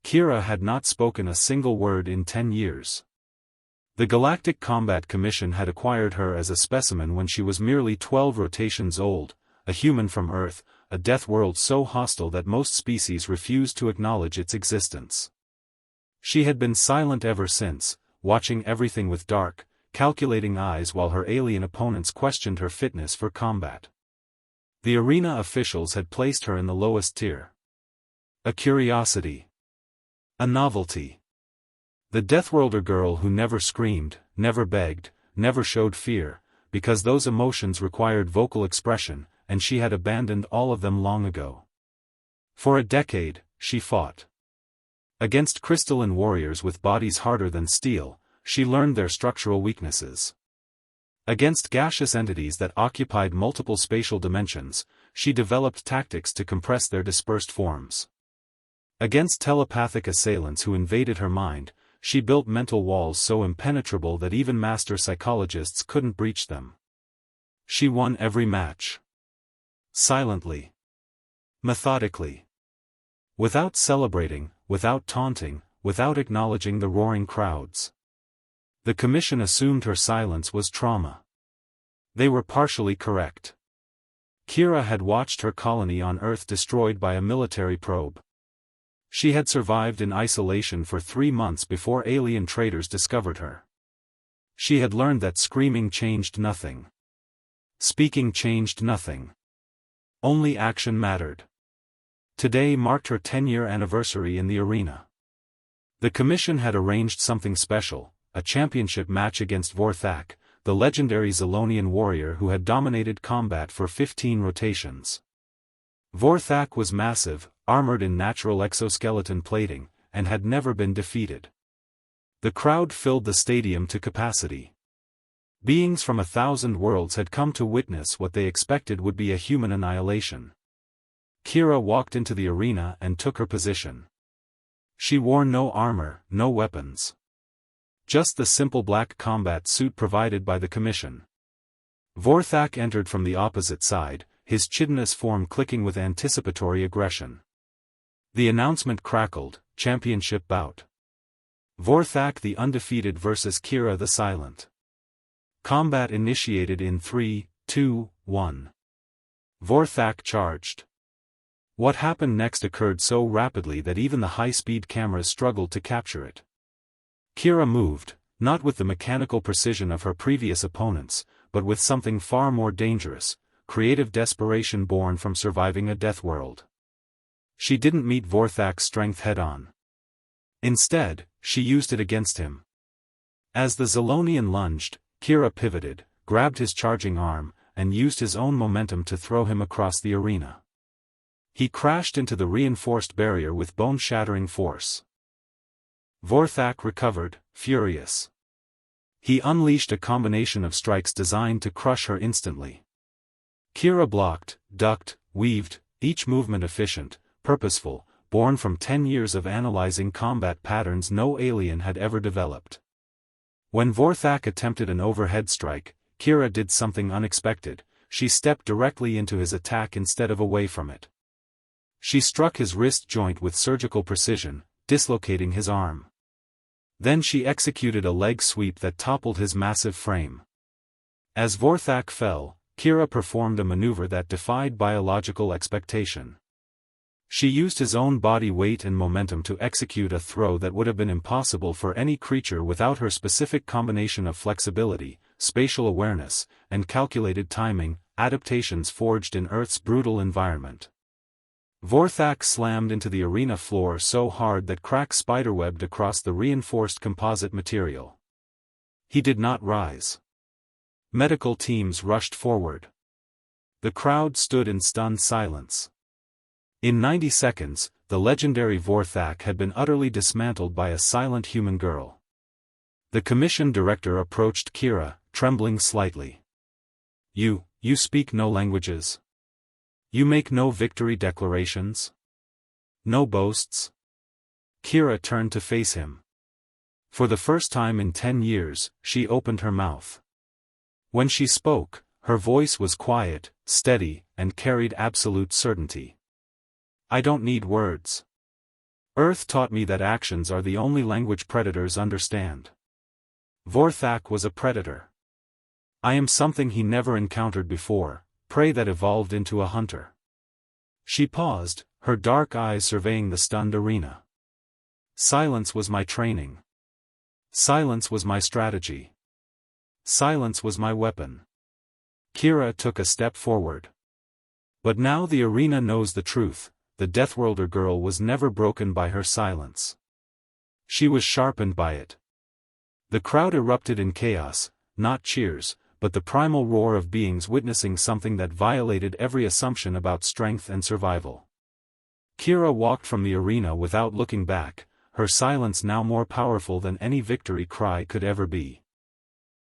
Kira had not spoken a single word in 10 years. The Galactic Combat Commission had acquired her as a specimen when she was merely 12 rotations old, a human from Earth, a death world so hostile that most species refused to acknowledge its existence. She had been silent ever since, watching everything with dark, calculating eyes while her alien opponents questioned her fitness for combat. The arena officials had placed her in the lowest tier. A curiosity. A novelty. The Deathworlder girl who never screamed, never begged, never showed fear, because those emotions required vocal expression, and she had abandoned all of them long ago. For a decade, she fought against crystalline warriors with bodies harder than steel. She learned their structural weaknesses. Against gaseous entities that occupied multiple spatial dimensions, she developed tactics to compress their dispersed forms. Against telepathic assailants who invaded her mind, she built mental walls so impenetrable that even master psychologists couldn't breach them. She won every match. Silently. Methodically. Without celebrating, without taunting, without acknowledging the roaring crowds. The Commission assumed her silence was trauma. They were partially correct. Kira had watched her colony on Earth destroyed by a military probe. She had survived in isolation for 3 months before alien traders discovered her. She had learned that screaming changed nothing. Speaking changed nothing. Only action mattered. Today marked her 10-year anniversary in the arena. The Commission had arranged something special, a championship match against Vorthak, the legendary Zilonian warrior who had dominated combat for 15 rotations. Vorthak was massive, armored in natural exoskeleton plating, and had never been defeated. The crowd filled the stadium to capacity. Beings from 1,000 worlds had come to witness what they expected would be a human annihilation. Kira walked into the arena and took her position. She wore no armor, no weapons. Just the simple black combat suit provided by the Commission. Vorthak entered from the opposite side, his chitinous form clicking with anticipatory aggression. The announcement crackled, championship bout. Vorthak the undefeated versus Kira the silent. Combat initiated in 3, 2, 1. Vorthak charged. What happened next occurred so rapidly that even the high-speed cameras struggled to capture it. Kira moved, not with the mechanical precision of her previous opponents, but with something far more dangerous, creative desperation born from surviving a death world. She didn't meet Vorthak's strength head-on. Instead, she used it against him. As the Zilonian lunged, Kira pivoted, grabbed his charging arm, and used his own momentum to throw him across the arena. He crashed into the reinforced barrier with bone-shattering force. Vorthak recovered, furious. He unleashed a combination of strikes designed to crush her instantly. Kira blocked, ducked, weaved, each movement efficient, purposeful, born from 10 years of analyzing combat patterns no alien had ever developed. When Vorthak attempted an overhead strike, Kira did something unexpected. She stepped directly into his attack instead of away from it. She struck his wrist joint with surgical precision, dislocating his arm. Then she executed a leg sweep that toppled his massive frame. As Vorthak fell, Kira performed a maneuver that defied biological expectation. She used his own body weight and momentum to execute a throw that would have been impossible for any creature without her specific combination of flexibility, spatial awareness, and calculated timing, adaptations forged in Earth's brutal environment. Vorthak slammed into the arena floor so hard that cracks spiderwebbed across the reinforced composite material. He did not rise. Medical teams rushed forward. The crowd stood in stunned silence. In 90 seconds, the legendary Vorthak had been utterly dismantled by a silent human girl. The commission director approached Kira, trembling slightly. You speak no languages? You make no victory declarations? No boasts?" Kira turned to face him. For the first time in 10 years, she opened her mouth. When she spoke, her voice was quiet, steady, and carried absolute certainty. "I don't need words. Earth taught me that actions are the only language predators understand. Vorthak was a predator. I am something he never encountered before, prey that evolved into a hunter. She paused, her dark eyes surveying the stunned arena. Silence was my training. Silence was my strategy. Silence was my weapon. Kira took a step forward. But now the arena knows the truth, the Deathworlder girl was never broken by her silence. She was sharpened by it. The crowd erupted in chaos, not cheers, but the primal roar of beings witnessing something that violated every assumption about strength and survival. Kira walked from the arena without looking back, her silence now more powerful than any victory cry could ever be.